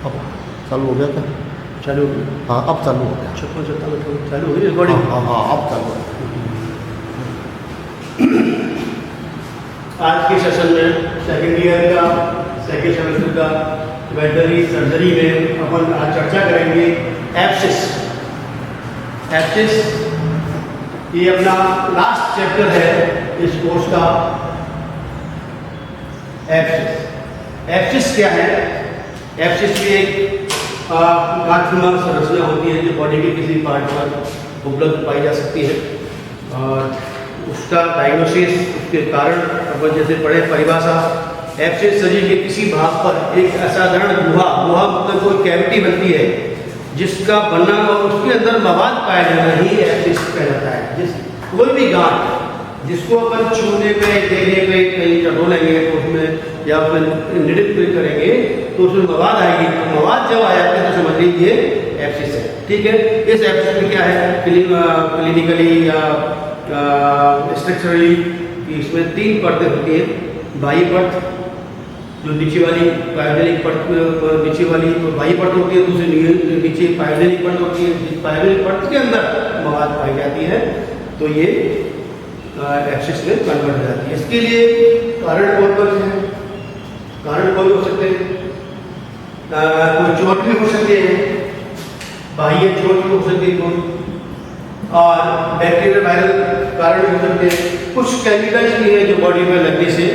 अब चालू हो गया क्या? चालू हो गई। हाँ अब चालू हो गया। 56 चालू हो गई रिकॉर्डिंग। हाँ हाँ अब चालू हो गया। आज के सेशन में सेकेंड ईयर का सेकेंड सेमेस्टर का वेटरनरी सर्जरी में अपन आज चर्चा करेंगे एब्सिस। एब्सिस ये अपना लास्ट चैप्टर है इस कोर्स का। एब्सिस एब्सिस क्या है? एब्सिस भी एक गांठनुमा संरचना होती है जो बॉडी के किसी पार्ट पर उपलब्ध पाई जा सकती है। और उसका डायग्नोसिस, उसके कारण अपन जैसे पढ़े परिभाषा, एब्सिस शरीर के किसी भाग पर एक असाधारण गुहा मतलब कोई कैविटी बनती है जिसका बनना और उसके अंदर मवाद पाया जाना ही एब्सिस कहलाता है। कोई भी गांठ जिसको अपन छूने पे देखने पे कहीं टटोलेंगे तो उसमें या फिर निडिल करेंगे तो उसमें मवाद आएगी। तो मवाद जब आ जाते हैं तो समझ लीजिए एब्सिस है। ठीक है, इस एब्सिस में क्या है क्लिनिकली या स्ट्रक्चरली इसमें 3 परतें होती हैं। बाह्य परत जो नीचे वाली पायोजेनिक परत, नीचे वाली तो बाह्य परत होती है, दूसरी नीचे पायोजेनिक परत होती है। पायोजेनिक परत के अंदर मवाद पाई जाती है तो ये एब्सिस में कन्वर्ट हो जाती है। इसके लिए कारण कौन से हैं? कारण कौन हो सकते हैं? कोई चोट भी हो सकती है, बाह्य चोट भी हो सकती है और बैक्टीरियल वायरल कारण भी हो सकते हैं। कुछ केमिकल्स भी हैं जो बॉडी में लगने से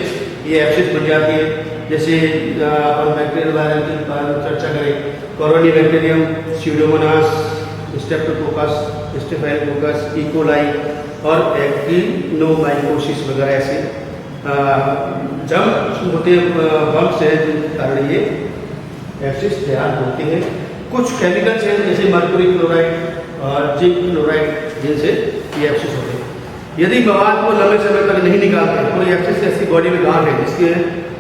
ये एब्सिस बन जाती है। जैसे अपन बैक्टीरियल वायरल की चर्चा करें, corynebacterium, pseudomonas, streptococcus, staphylococcus, E coli और एक्टिनोमाइकोसिस वगैरह ऐसे जम्स होते हैं, बम्स हैं जिनके कारण ये एब्सिस तैयार होते हैं। कुछ केमिकल्स हैं जैसे मर्क्यूरी क्लोराइड और जिंक क्लोराइड जिनसे ये एब्सिस होते हैं। यदि मवाद को लंबे समय तक नहीं निकालते, कोई एब्सिस ऐसी बॉडी में गांठ है जिसके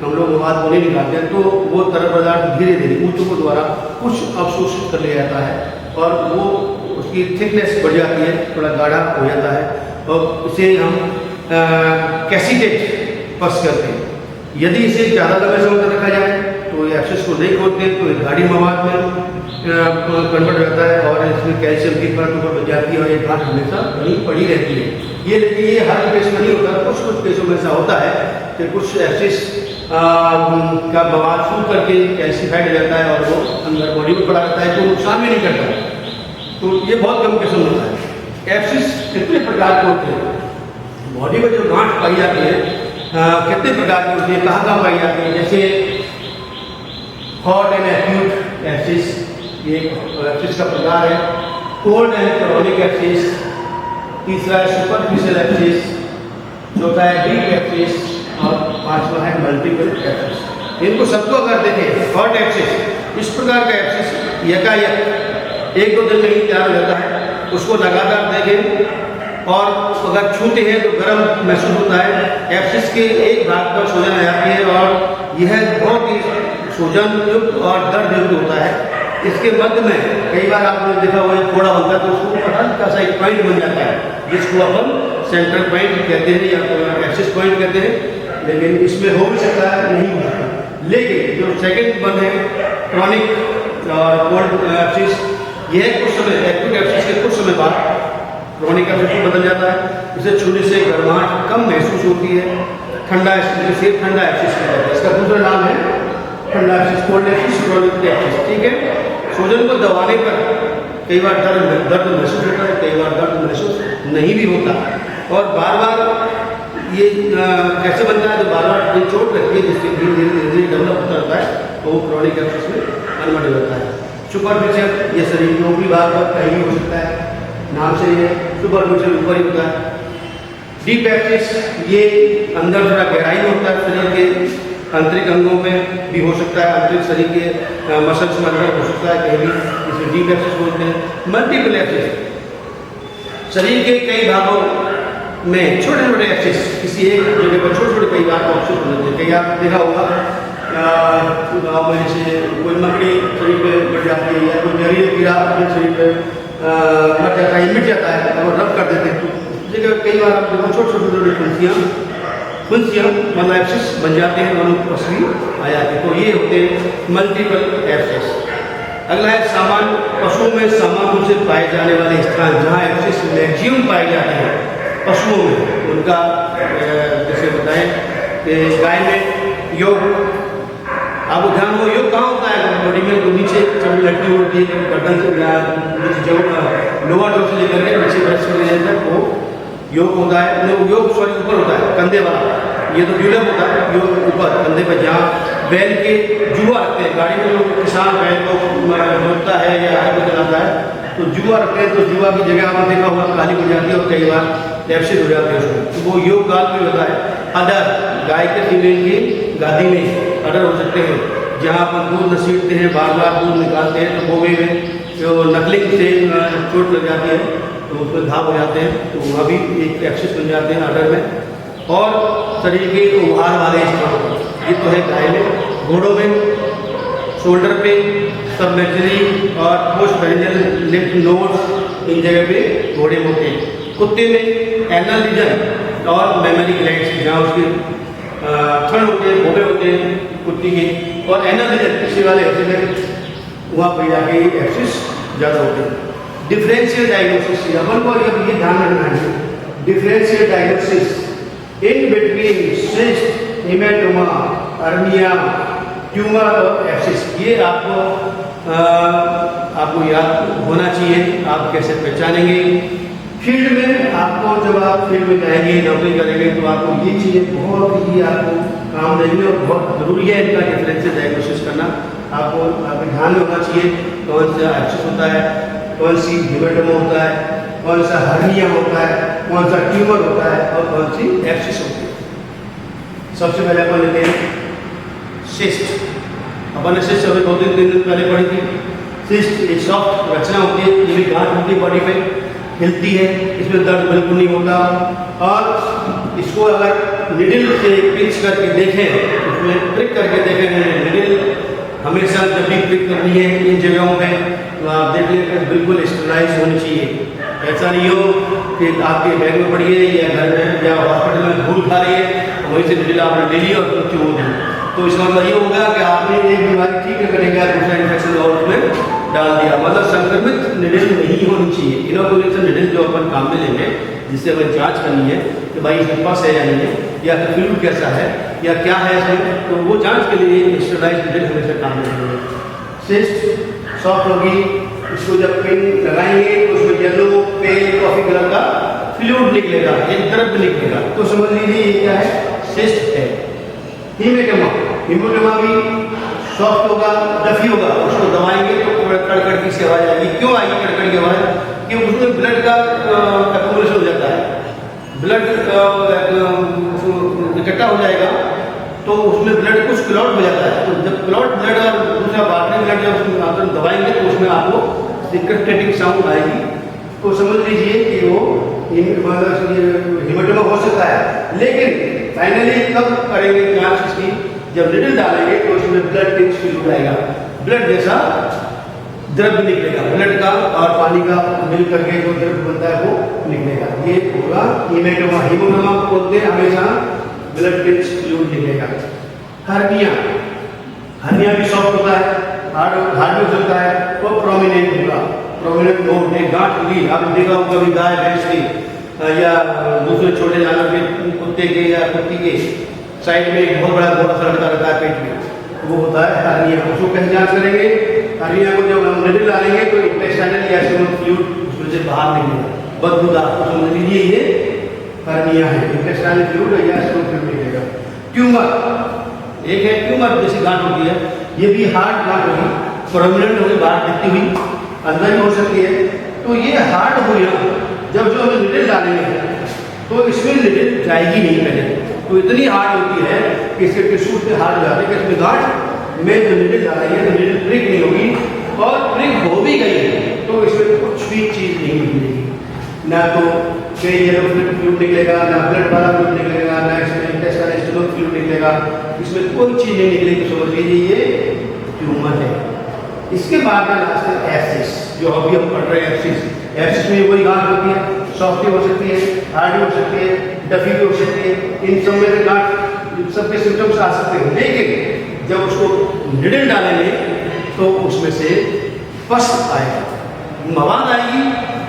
हम लोग मवाद को नहीं निकालते हैं तो वो तरल पदार्थ धीरे धीरे ऊतकों द्वारा कुछ अवशोषित कर लिया जाता है और वो उसकी थिकनेस बढ़ जाती है, थोड़ा गाढ़ा हो जाता है और इसे हम कैसिटेट पस करते हैं। यदि इसे ज़्यादा लंबे समय तक रखा जाए तो ये एब्सिस को नहीं खोलते तो ये गाढ़ी मवाद में कन्वर्ट हो जाता है और इसमें कैल्शियम की परत ऊपर बन जाती है और ये गांठ हमेशा कहीं पड़ी रहती है। ये लेकिन ये हर केस में नहीं होता, कुछ केसों में ऐसा होता है कि कुछ एब्सिस का मवाद सूख करके कैल्शिफाइड हो जाता है और वो अंदर बॉडी में पड़ा रहता है तो नुकसान भी नहीं करता है। तो ये बहुत कम केसों में होता है। एब्सिस कितने प्रकार के होते हैं? बॉडी में जो गांठ पाई जाती है कितने प्रकार की होती है, कहाँ पाई जाती है? जैसे हॉट एंड एक्यूट एब्सिस, ये एब्सिस का प्रकार है। कोल्ड एंड क्रोनिक एब्सिस, तीसरा है सुपरफिशियल एब्सिस, चौथा है डीप एब्सिस और पांचवा है मल्टीपल एब्सिस। इनको सबको अगर देखें, हॉट एब्सिस इस प्रकार का एब्सिस यकायक 1-2 दिन में ही तैयार हो जाता है। उसको लगातार देखें और अगर छूते हैं तो गर्म महसूस होता है। एब्सिस के एक भाग पर सूजन आ जाती है और यह बहुत ही सूजन युक्त और दर्द युक्त होता है। इसके मध्य में कई बार आपने देखा हुआ है फोड़ा होता है तो उसको हल्का सा एक पॉइंट बन जाता है जिसको अपन सेंट्रल पॉइंट कहते हैं या एब्सिस पॉइंट कहते हैं। लेकिन इसमें हो भी सकता है, नहीं हो सकता। लेकिन जो सेकेंड वन है क्रॉनिक और कोल्ड एब्सिस, यह कुछ समय एक्यूट एब्सिस के कुछ समय बाद क्रॉनिक एब्सिस में बदल जाता है। इसे छूने से गर्माहट कम महसूस होती है। ठंडा एब्सिस ठंडा एब्सिस कहते हैं। इसका दूसरा नाम है ठंडा abscess, cold abscess, chronic abscess. ठीक है, सूजन को दबाने पर कई बार दर्द महसूस होता है, कई बार दर्द महसूस नहीं भी होता और बार बार ये कैसे बनता है? तो बार बार चोट लगती है जिससे धीरे धीरे डेवलप होता रहता है तो वो क्रॉनिक एब्सिस में कन्वर्ट हो जाता है। सुपरफिशियल, ये शरीर के ऊपरी भाग पर कहीं भी हो सकता है, नाम से ये सुपरफिशियल ऊपर ही होता है। डीप एब्सिस ये अंदर थोड़ा गहराई में होता है, शरीर के आंतरिक अंगों में भी हो सकता है, आंतरिक शरीर के मसल्स में अंदर हो सकता है कहीं भी, इसे डीप एब्सिस बोलते हैं। मल्टीपल एब्सिस, शरीर के कई भागों में छोटे छोटे एब्सिस, किसी एक जगह पर छोटे छोटे कई बार एब्सिस हो जाते हैं। कई आप देखा होगा गाँव में जैसे कोई मकड़ी शरीर पे बढ़ जाती है या कोई जहरीला कीड़ा अपने शरीर पे मर जाता है, मिट जाता है और रब कर देते हैं। इस जगह कई बार आप देखो छोटे छोटे फुंसियाँ मतलब एब्सिस बन जाते हैं और उनको पसली आ जाती है। तो ये होते हैं मल्टीपल एब्सिस। अगला है सामान्य पशुओं में सामान्य रूप से पाए जाने वाले स्थान जहाँ एब्सिस मैक्सिमम पाए जाते हैं पशुओं में, उनका जैसे बताएं कि गाय में योग, आपको ध्यान हो योग कहाँ होता है बॉडी में, तो नीचे चमड़ी लटकी होती है गर्दन से जो लोअर डोर से लेकर के नीचे ब्रेस्ट में ले जाता है वो योग होता है। योग सॉरी ऊपर होता है कंधे वाला, ये तो ड्यूलप होता है, योग ऊपर कंधे पर जहाँ बैल के जुआ रखते हैं, गाड़ी में लोग किसान बैल को जोतता है या आगे को चलाता है तो जुआ रखते हैं, तो जुआ की जगह आपने देखा हुआ खाली हो जाती है और कई बार एब्सेंट हो जाती है उसमें, तो वो योग काल में होता है। अडर, गाय के फीमेल की गादी में अडर हो सकते हैं जहाँ अपन दूध नसीटते हैं, बार बार दूध निकालते हैं तो बोबे में जो नकलिंग से चोट लग जाती है तो उसमें घाव हो जाते हैं, तो वहाँ भी एक एक्सेस बन जाते हैं अडर में। और शरीर के उभार वाले स्थान, ये तो है गाय में। घोड़ों में शोल्डर पे, सबमेजरी और पोस्ट पेरिनियल लिम्फ नोड्स इन जगह पे घोड़े में होते हैं। कुत्ते में एनल रीजन और मेमरी ग्लैंड्स जहाँ उसके थन होते हैं, भोबे होते हैं कुत्ती के, और एनल रीजन किसी वाले हिस्से में वहाँ पर जाके एक्सिस ज़्यादा होते हैं। डिफरेंशियल डायग्नोसिस, अपन को ये ध्यान रखना है, differential diagnosis in between cyst, haematoma, hernia, tumour और एब्सिस, ये आपको याद होना चाहिए। आप कैसे पहचानेंगे फील्ड में, आपको जब आप फील्ड में जाएंगे नौकरी करेंगे तो आपको ये चीज़ें बहुत ही आपको काम देंगे और बहुत ज़रूरी है इनका डिफरेंशियल डायग्नोसिस करना। आपको ध्यान में होना चाहिए कौन सा एब्सिस होता है, कौन सी हेमेटोमा होता है, कौन सा हर्निया होता है, कौन सा ट्यूमर होता है और कौन सी एब्सिस होती है। सबसे पहले अपन लेते हैं सिस्ट। अपन ने सिस्ट अभी 2-3 दिन पहले पढ़ी थी। सिस्ट एक सॉफ्ट रचना होती है, ये भी गांठ होती है बॉडी पे, हिलती है, इसमें दर्द बिल्कुल नहीं होता। और इसको अगर निडिल से पिंच करके देखें, उसमें प्रिक करके देखें, निडिल हमेशा जब भी प्रिक करनी है इन जगहों पे तो आप देख लें बिल्कुल स्टेलाइज होनी चाहिए। ऐसा नहीं हो कि आपके बैग में पड़ी है या घर में या हॉस्पिटल में धूल खा रही है, वहीं से निडिल आपने ले लिया और चूम दी, तो इसका मतलब ये होगा कि आपने एक बीमारी ठीक करने का दूसरा इन्फेक्शन और उसमें डाल दिया। मतलब संक्रमित निडिल नहीं होनी चाहिए। इनोकुलेशन निडिल जो अपन काम में लेंगे, जिससे हमें जांच करनी है कि भाई इसमें पस है या नहीं है, या फ्लूइड कैसा है या क्या है इसमें, तो वो जांच के लिए स्टेरलाइज्ड निडिल हमेशा काम में लेंगे। सिस्ट सॉफ्ट होगी, इसको जब पिन लगाएंगे तो उसमें येलो पेल कॉफी कलर का फ्लूइड निकलेगा, एक द्रव्य निकलेगा, तो समझ लीजिए ये क्या है, सिस्ट है। हीमेटोमा, हीमेटोमा भी सॉफ्ट होगा, डफी होगा, उसको दबाएंगे तो कड़कड़ की सी आवाज आएगी। क्यों आएगी कड़कड़ की आवाज? कि उसमें ब्लड का एक्यूमुलेशन हो जाता है, ब्लड इकट्ठा हो जाएगा तो उसमें ब्लड कुछ क्लॉट हो जाता है। तो जब क्लॉट ब्लड और दूसरा बाटरी ब्लड जब उसमें आप दबाएंगे तो उसमें आपको सिक्रेटिक साउंड आएगी। तो समझ लीजिए कि वो हीमेटोमा हो सकता है। लेकिन फाइनली कब करेंगे जांच इसकी? जब निडल डालेंगे तो उसमें ब्लड टिंच फ्लूइड आएगा, ब्लड जैसा द्रव्य निकलेगा, ब्लड का और पानी का मिल करके जो द्रव्य बनता है वो निकलेगा, ये होगा हीमेटोमा। हीमेटोमा बोलते हैं हमेशा ब्लड टिंच फ्लूइड निकलेगा। हर्निया, हर्निया भी सॉफ्ट होता है, हार्ड हो सकता है, वो प्रोमिनेंट होगा, प्रोमिनेंट नोड एक गांठ होगी। आपने देखा होगा कभी गाय भैंस की या दूसरे छोटे जानवर के, कुत्ते के या कुत्ती के साइड में एक बहुत बड़ा घोड़ा सा लटका रहता है पेट में, वो होता है हर्निया। उसको कैसे जांच करेंगे? हर्निया को जब हम निडल डालेंगे तो इंटेस्टाइनल गैस फ्लूइड उसमें से बाहर निकलेगा, बदबूदार, तो समझ लीजिए ये हर्निया है, इंटेस्टाइनल फ्लूइड या फ्लूइड निकलेगा। ट्यूमर, एक है ट्यूमर जैसी गांठ होती है, ये भी हार्ड गांठ होगी, प्रोमिनेंट होगी, बाहर दिखती हुई, अंदर भी हो सकती है। तो ये हार्ड हो गया, जब जो हमें निडल डालेंगे तो इसमें निडल जाएगी नहीं पहले, तो इतनी हार्ड होती है कि इसके टिश्यू से हार्ड हो जाते हैं कि इसमें गांठ में जो निडल डालेंगे तो निडल प्रिक नहीं होगी, और प्रिक हो भी गई तो इसमें कुछ भी चीज़ नहीं मिलेगी, ना तो कई येलो फ्लूइड निकलेगा, ना ब्लड वाला फ्लूइड निकलेगा, ना इसमें इंटेस्टाइनल फ्लूइड निकलेगा, इसमें कोई चीज़ नहीं निकलेगी। तो समझ लीजिए ये ट्यूमर है। इसके बाद में लास्ट है एब्सिस, जो अभी हम पढ़ रहे हैं एब्सिस। एब्सिस में वही गांठ होती है, सॉफ्ट हो सकती है, हार्ड हो सकती है, डफी हो सकती है, इन सब में गांठ सबके सिम्टम्स आ सकते हैं। लेकिन जब उसको निडल डालेंगे तो उसमें से फर्स्ट आएगा, मवाद आएगी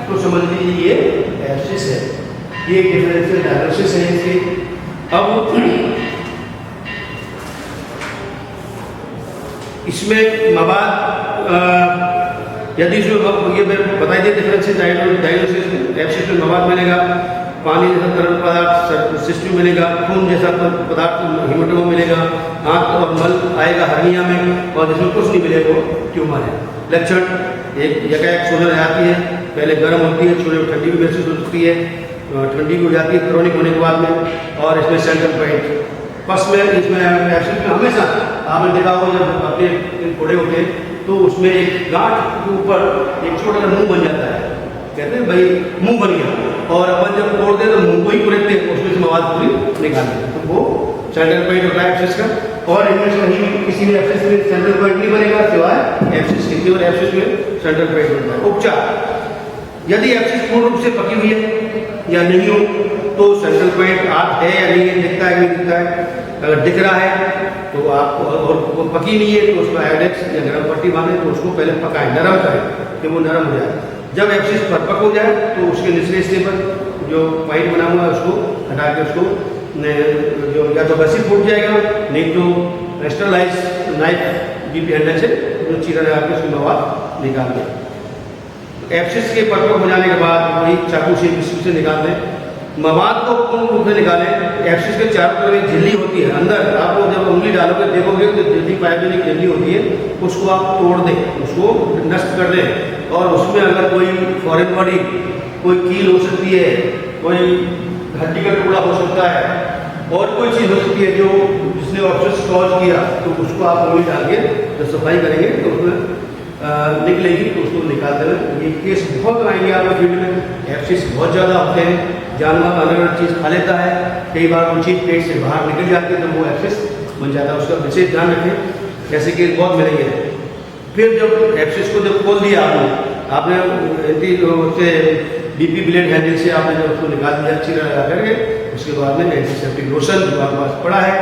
तो समझ लीजिए ये एब्सिस है। ये डिफरेंशियल डायग्नोसिस है इसके। अब इसमें मवाद यदि जो ये बताई दिए डिफरेंशियल डायग्नोसिस, एब्सिस में मवाद मिलेगा, पानी जैसा तरल पदार्थ सिस्ट में मिलेगा, खून जैसा पदार्थ हीमोटोमा मिलेगा, आंत और मल आएगा हर्निया में, और जिसमें कुछ नहीं मिलेगा वो ट्यूमर है। लक्षण एक जगह सोने जाती है, पहले गर्म होती है, सोने में ठंडी भी महसूस होती है, ठंडी भी हो जाती है क्रोनिक होने के बाद में। और इसमें सेंट्रल पॉइंट फर्स्ट में इसमें एब्सिस में हमेशा आपने देखा होगा जब अपने फोड़े होते हैं तो उसमें एक गांठ के ऊपर एक छोटा सा मुंह बन जाता है, कहते हैं भाई मुंह बन गया, और अपन जब तोड़ दे तो मुंह को ही कुरेदते हैं, उसमें से मवाद पूरी निकाल देते हैं, तो वो सेंट्रल पॉइंट होता है एब्सिस का। और इनमें से कहीं किसी भी एब्सिस में सेंट्रल पॉइंट नहीं बनेगा सिवाय एब्सिस के, और एब्सिस में सेंट्रल पॉइंट होता है। उपचार, यदि एब्सिस पूर्ण रूप से पकी हुई है या नहीं हो तो सेंट्रल पॉइंट आप है या नहीं है, दिखता है कि नहीं दिखता है, अगर दिख रहा है तो आप, और वो पकी नहीं है तो उसको आयोडेक्स या गर्म पट्टी बांधे, तो उसको पहले पकाएं, नरम करें कि वो नरम हो जाए। जब एब्सिस परिपक्व हो जाए तो उसके निचले हिस्से पर जो पॉइंट बना हुआ है उसको हटा के उसको जो या तो वैसे फूट जाएगा, नहीं तो स्टरलाइज नाइफ बीपी हैंडल से जो चीरा लगा के उसकी मवाद निकाल दें। एब्सिस के परिपक्व हो जाने के बाद वही चाकू से बिस्कुट से निकाल दें। मवाद को पूर्ण रूप से निकालें। एब्सिस के चारों तरफ एक झिल्ली होती है, अंदर आप वो जब उंगली डालोगे देखोगे तो झिल्ली पाइपलाइन झिल्ली होती है, उसको आप तोड़ दें, उसको नष्ट कर दें। और उसमें अगर कोई फॉरेन बॉडी, कोई कील हो सकती है, कोई हड्डी का टुकड़ा हो सकता है, और कोई चीज़ हो सकती है जो जिसने एब्सिस कॉज किया, तो उसको आप उंगली डाल के जब सफाई करेंगे तो उसमें निकलेगी तो उसको निकाल देना। ये केस बहुत आएंगे आपके फील्ड में, एब्सिस बहुत ज़्यादा होते हैं, जानवर अलग अलग चीज़ खा लेता है, कई बार वो चीज़ पेट से बाहर निकल जाती है तो वो एब्सिस बन जाता है, उसका विशेष ध्यान रखें, ऐसे केस बहुत मिलेंगे। फिर जब एब्सिस को जब खोल दिया आपने उससे बीपी ब्लेड हैंडल से आपने जब उसको निकाल दिया अच्छी तरह लगा करके, उसके बाद में एंटीसेप्टिक लोशन जो आपके पास पड़ा है,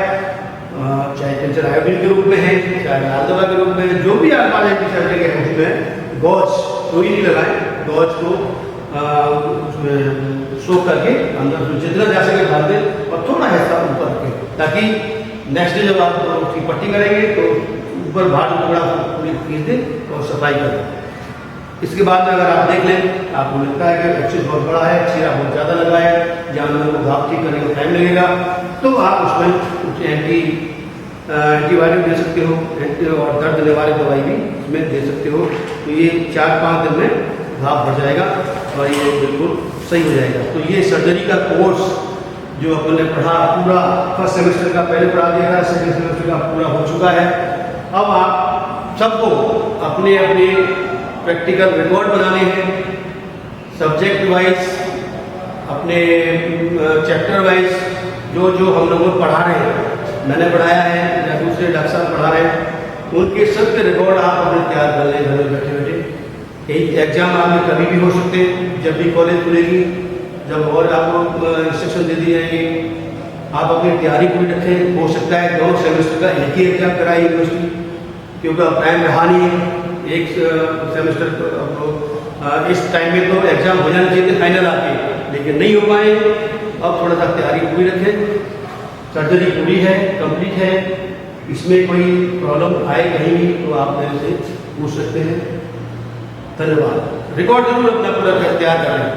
चाहे कैंसर आयोडीन के रूप में है, चाहे लाल दवा के रूप में है, जो भी आपके पास एंटीसेप्टिक है उसमें गॉज कोई नहीं लगाए, गॉज को उसमें सोख करके अंदर जितना जा सके डाल दें और थोड़ा हिस्सा ऊपर रखें, ताकि नेक्स्ट डे जब आप उसकी पट्टी करेंगे तो ऊपर बाहर थोड़ा पूरी खींच दें और सफाई कर दें। इसके बाद में अगर आप देख लें, आपको लगता है कि एब्सिस बहुत बड़ा है, चीरा बहुत ज़्यादा लगा है, जानवर को घाव ठीक करने में टाइम लगेगा, तो आप उसमें कुछ एंटीबायोटिक दे सकते हो, और दर्द निवारक दवाई भी इसमें दे सकते हो। तो ये 4-5 दिन में घाव भर जाएगा और ये बिल्कुल सही हो जाएगा। तो ये सर्जरी का कोर्स जो अपन ने पढ़ा पूरा, फर्स्ट सेमेस्टर का पहले पढ़ा दिया था, सेकेंड सेमेस्टर का पूरा हो चुका है। अब आप सबको अपने अपने प्रैक्टिकल रिकॉर्ड बनाने हैं, सब्जेक्ट वाइज, अपने चैप्टर वाइज, जो जो हम लोग पढ़ा रहे हैं, मैंने पढ़ाया है या दूसरे डॉक्टर साहब पढ़ा रहे हैं, उनके सब के रिकॉर्ड आप अपने तैयार कर लें घर में बैठे बैठे। एग्जाम आपने कभी भी हो सकते हैं, जब भी कॉलेज खुलेगी, जब और आपको इंस्ट्रक्शन दे दिए जाएंगे, आप अपनी तैयारी पूरी रखें। हो सकता है 2 सेमेस्टर का एक ही एग्जाम कराए यूनिवर्सिटी, क्योंकि अब टाइम रहा नहीं है। एक सेमेस्टर इस टाइम में तो एग्जाम हो जाना चाहिए फाइनल आपके, लेकिन नहीं हो पाए। अब थोड़ा सा तैयारी पूरी रखें। सर्जरी पूरी है, कंप्लीट है, इसमें कोई प्रॉब्लम आए कहीं भी तो आप मेरे से पूछ सकते हैं। धन्यवाद। रिकॉर्ड जरूर अपना पूरा तैयार करें।